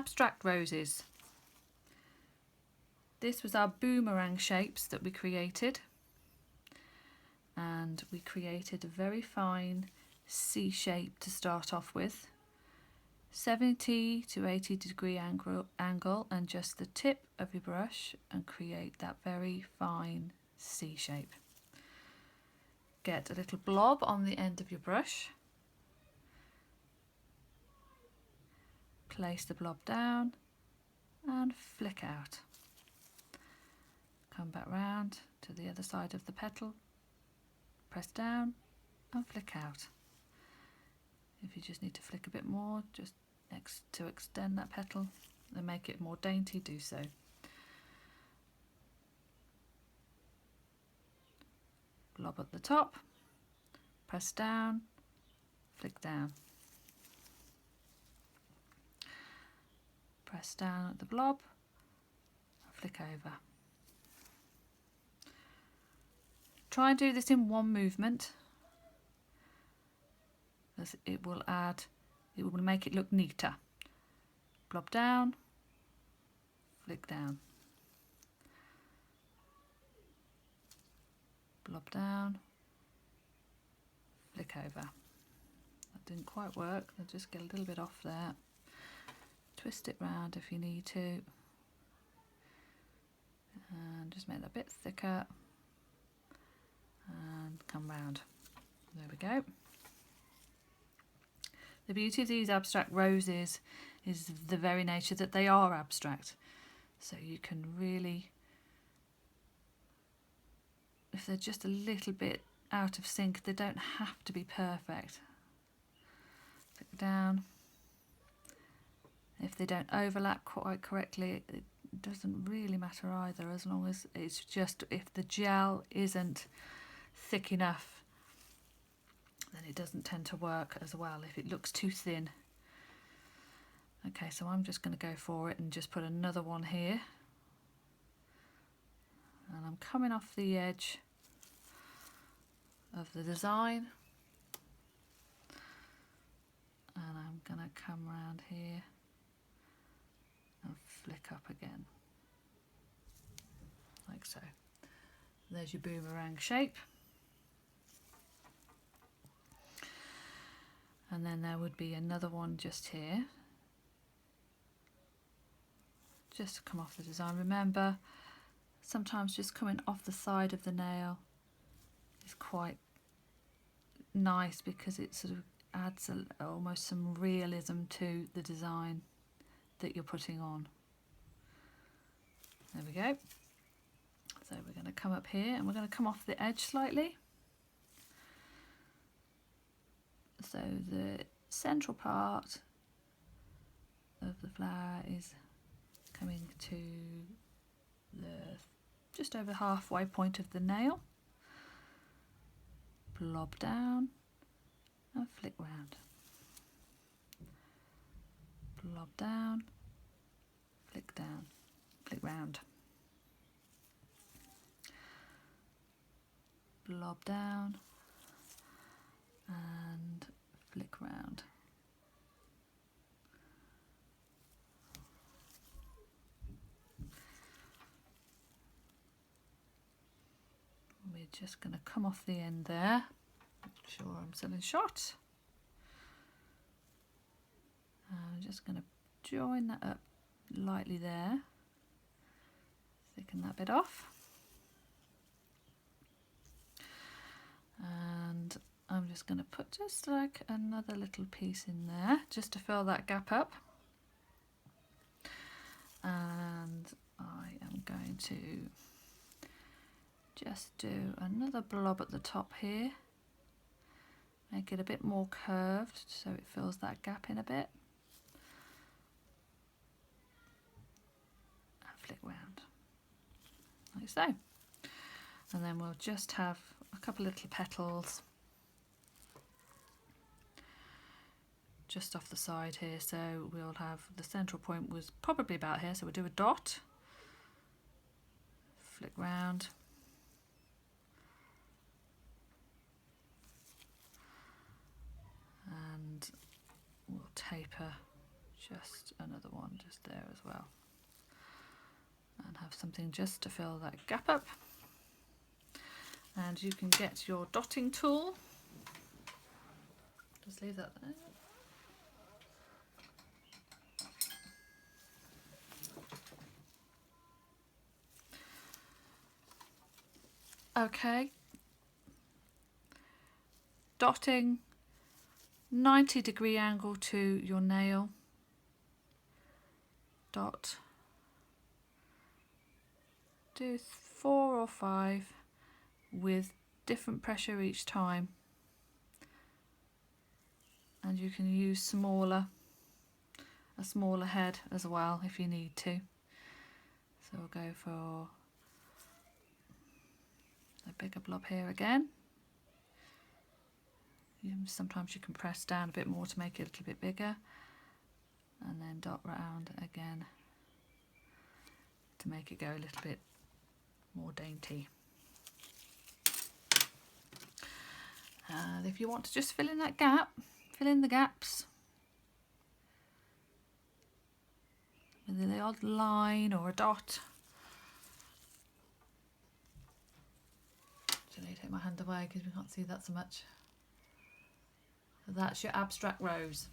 abstract roses. This was our boomerang shapes that we created, and we created a very fine C shape to start off with, 70 to 80 degree angle, and just the tip of your brush and create that very fine C shape. Get a little blob on the end of your brush, place the blob down and flick out. Come back round to the other side of the petal, press down and flick out. If you just need to flick a bit more, just to extend that petal and make it more dainty, do so. Blob at the top, press down, flick down. Press down at the blob, flick over. Try and do this in one movement, as it will make it look neater. Blob down, flick down. Blob down, flick over. That didn't quite work, I'll just get a little bit off there. Twist it round if you need to, and just make that a bit thicker, and come round. There we go. The beauty of these abstract roses is the very nature that they are abstract, so you can really, if they're just a little bit out of sync, they don't have to be perfect. Flick down. If they don't overlap quite correctly, it doesn't really matter either, as long as it's just, if the gel isn't thick enough, then it doesn't tend to work as well if it looks too thin. Okay, so I'm just going to go for it and just put another one here. And I'm coming off the edge of the design. And I'm going to come around here and flick up again, like so. There's your boomerang shape. And then there would be another one just here, just to come off the design. Remember, sometimes just coming off the side of the nail is quite nice, because it sort of adds almost some realism to the design that you're putting on. There we go. So we're going to come up here and we're going to come off the edge slightly. So the central part of the flower is coming to the just over halfway point of the nail. Blob down and flick round. Blob down, flick down, flick round. Blob down and flick round. We're just going to come off the end there. Make sure I'm still in shot. I'm just going to join that up lightly there. Thicken that bit off. And I'm just going to put just like another little piece in there just to fill that gap up. And I am going to just do another blob at the top here. Make it a bit more curved so it fills that gap in a bit. And flick round, like so. And then we'll just have a couple little petals just off the side here, so we'll have the central point was probably about here, so we'll do a dot, flick round, and we'll taper just another one just there as well, and have something just to fill that gap up. And you can get your dotting tool, just leave that there. Okay, dotting 90-degree angle to your nail, dot, do 4 or 5 with different pressure each time, and you can use a smaller head as well if you need to. So we'll go for a bigger blob here again. Sometimes you can press down a bit more to make it a little bit bigger, and then dot round again to make it go a little bit more dainty. And if you want to just fill in that gap, fill in the gaps with the odd line or a dot. Should I take my hand away because we can't see that so much. So that's your abstract rose.